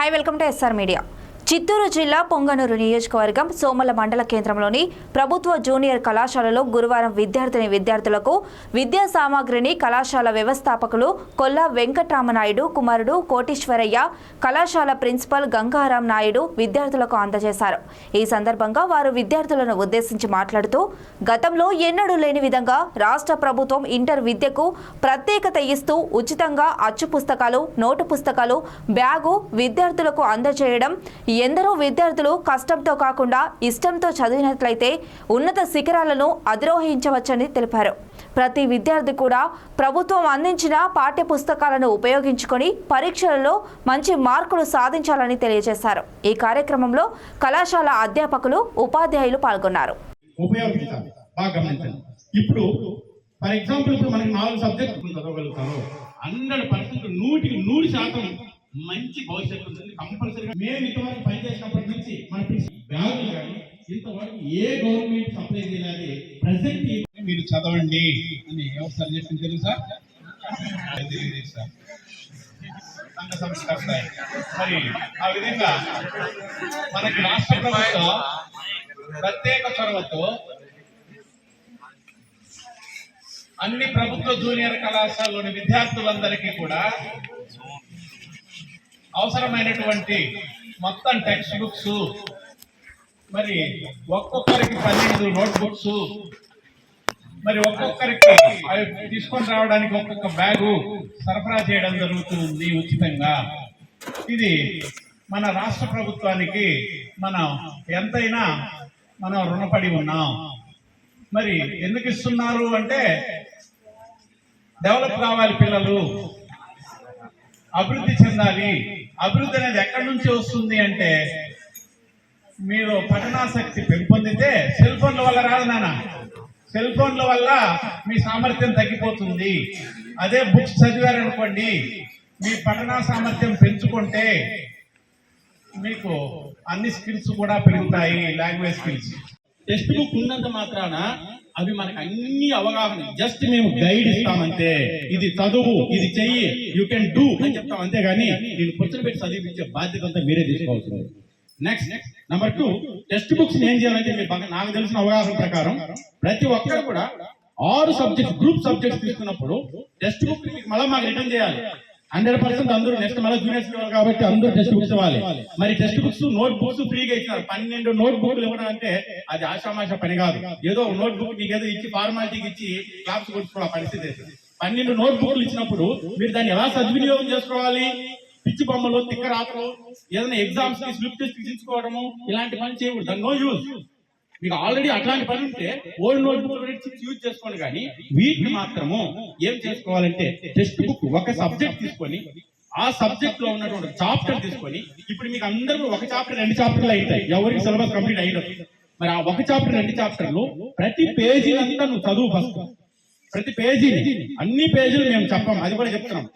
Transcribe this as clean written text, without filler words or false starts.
High welcome to SR media. Chittoor జిల్లా పొంగనూరు నియోజకవర్గం సోమల మండల కేంద్రంలోని ప్రభుత్వ జూనియర్ కళాశాలలో గురువారం విద్యార్థులకు విద్యా సామాగ్రిని కళాశాల వ్యవస్థాపకులు కొల్లా వెంకట్రామనాయుడు కుమారుడు కోటీశ్వరయ్య, కళాశాల ప్రిన్సిపల్ గంగారాం నాయుడు విద్యార్థులకు అందజేశారు. ఈ సందర్భంగా వారు విద్యార్థులను ఉద్దేశించి మాట్లాడుతూ, గతంలో ఎన్నడూ లేని విధంగా రాష్ట్ర ప్రభుత్వం ఇంటర్ విద్యకు ప్రత్యేకత ఇస్తూ ఉచితంగా అచ్చు పుస్తకాలు, నోటు పుస్తకాలు, బ్యాగు విద్యార్థులకు అందజేయడం, ఎందరో విద్యార్థులు కష్టంతో కాకుండా ఇష్టంతో చదివినట్లయితే ఉన్నత శిఖరాలను అధిరోహించవచ్చని తెలిపారు. ప్రతి విద్యార్థి కూడా ప్రభుత్వం అందించిన పాఠ్య పుస్తకాలను ఉపయోగించుకొని పరీక్షలలో మంచి మార్కులు సాధించాలని తెలియజేశారు. ఈ కార్యక్రమంలో కళాశాల అధ్యాపకులు, ఉపాధ్యాయులు పాల్గొన్నారు. ఇప్పుడు ఫర్ ఎగ్జాంపుల్ మనకి 4 సబ్జెక్టులు చదవగలుగుతాము. 100% 100% మంచి భవిష్యత్తు ఉంటుంది కంపల్సరీగా. మేము ఇంతవరకు పనిచేసినప్పటి నుంచి మన బ్యాగులు కానీ ఇంతవరకు ఏ గవర్నమెంట్ సప్లై చేయాలి. ప్రెసెంట్ మీరు చదవండి అని ఎవరు చెప్పింది తెలుసా? సంఘ సంస్కర్త. మరి ఆ విధంగా మనకి రాష్ట్ర ప్రభుత్వం ప్రత్యేక చొరవతో అన్ని ప్రభుత్వ జూనియర్ కళాశాలలోని విద్యార్థులందరికీ కూడా అవసరమైనటువంటి మొత్తం టెక్స్ట్ బుక్స్, మరి ఒక్కొక్కరికి 12 నోట్ బుక్స్, మరి ఒక్కొక్కరికి తీసుకొని రావడానికి ఒక్కొక్క బ్యాగు సరఫరా చేయడం జరుగుతుంది ఉచితంగా. ఇది మన రాష్ట్ర ప్రభుత్వానికి మనం ఎంతైనా మనం రుణపడి ఉన్నాం. మరి ఎందుకు ఇస్తున్నారు అంటే, డెవలప్ కావాలి, పిల్లలు అభివృద్ధి చెందాలి. అభివృద్ధి అనేది ఎక్కడి నుంచి వస్తుంది అంటే, మీరు పఠనాసక్తి పెంపొందితే సెల్ ఫోన్ల వల్ల రాదు నాన్న. సెల్ ఫోన్ల వల్ల మీ సామర్థ్యం తగ్గిపోతుంది. అదే బుక్స్ చదివారనుకోండి, మీ పఠనా సామర్థ్యం పెంచుకుంటే మీకు అన్ని స్కిల్స్ కూడా పెరుగుతాయి, లాంగ్వేజ్ స్కిల్స్. టెక్స్ట్ బుక్ ఉన్నంత మాత్రాన అవి మనకు అన్ని అవగాహన, జస్ట్ మేము గైడ్ ఇస్తామంతే. ఇది చదువు, ఇది చెయ్యి, యూ కెన్ డూ అని చెప్తాం, అంతేగాని నేను కూర్చొని పెట్టి చదివించే బాధ్యత అంతా మీరే తీసుకోవచ్చు. నెక్స్ట్ నెంబర్ 2, టెక్స్ట్ బుక్స్ ఏం చేయాలంటే, మీరు బాగా నాకు తెలిసిన అవగాహన ప్రకారం ప్రతి ఒక్కరు కూడా 6 సబ్జెక్ట్స్ గ్రూప్ సబ్జెక్ట్స్ తీసుకున్నప్పుడు టెక్స్ట్ బుక్ మళ్ళీ మాకు రిటర్న్ చేయాలి. 100% అందరూ నెక్స్ట్ మళ్ళీ జూనియర్స్ కాబట్టి అందరూ టెక్స్ట్ బుక్స్ ఇవ్వాలి. మరి టెక్స్ట్ బుక్స్, నోట్ బుక్స్ ఫ్రీగా ఇచ్చినారు. 12 నోట్ బుక్లు ఇవ్వడం అంటే అది ఆషామాష పని కాదు. ఏదో నోట్ బుక్ మీకు ఏదో ఇచ్చి ఫార్మాలిటీకి ఇచ్చి క్లాప్స్ కొట్టుకోవడం పరిస్థితి. 12 నోట్ బుక్లు ఇచ్చినప్పుడు మీరు దాన్ని ఎలా సద్వినియోగం చేసుకోవాలి? పిచ్చి బొమ్మలు, తిక్క రాతలు, ఏదైనా ఎగ్జామ్స్ కి స్లిప్ టెస్ట్ తీసుకోవడము, ఇలాంటి పని చేయకూడదు. దాని నో యూజ్. మీకు ఆల్రెడీ అట్లాంటి పని ఉంటే ఓల్డ్ నోట్ బుక్ యూజ్ చేసుకోండి. కానీ వీటిని మాత్రము ఏం చేసుకోవాలంటే, టెక్స్ట్ బుక్ ఒక సబ్జెక్ట్ తీసుకొని ఆ సబ్జెక్ట్ లో ఉన్నటువంటి చాప్టర్ తీసుకొని, ఇప్పుడు మీకు అందరూ ఒక చాప్టర్ 2 చాప్టర్లు అయితాయి, ఎవరికి సిలబస్ కంప్లీట్ అయినది. మరి ఆ ఒక చాప్టర్ 2 చాప్టర్లు ప్రతి పేజీ అంతా నువ్వు చదువు. ఫస్ట్ ప్రతి పేజీ, అన్ని పేజీలు మేము చెప్పాం, అది కూడా చెప్తున్నాం.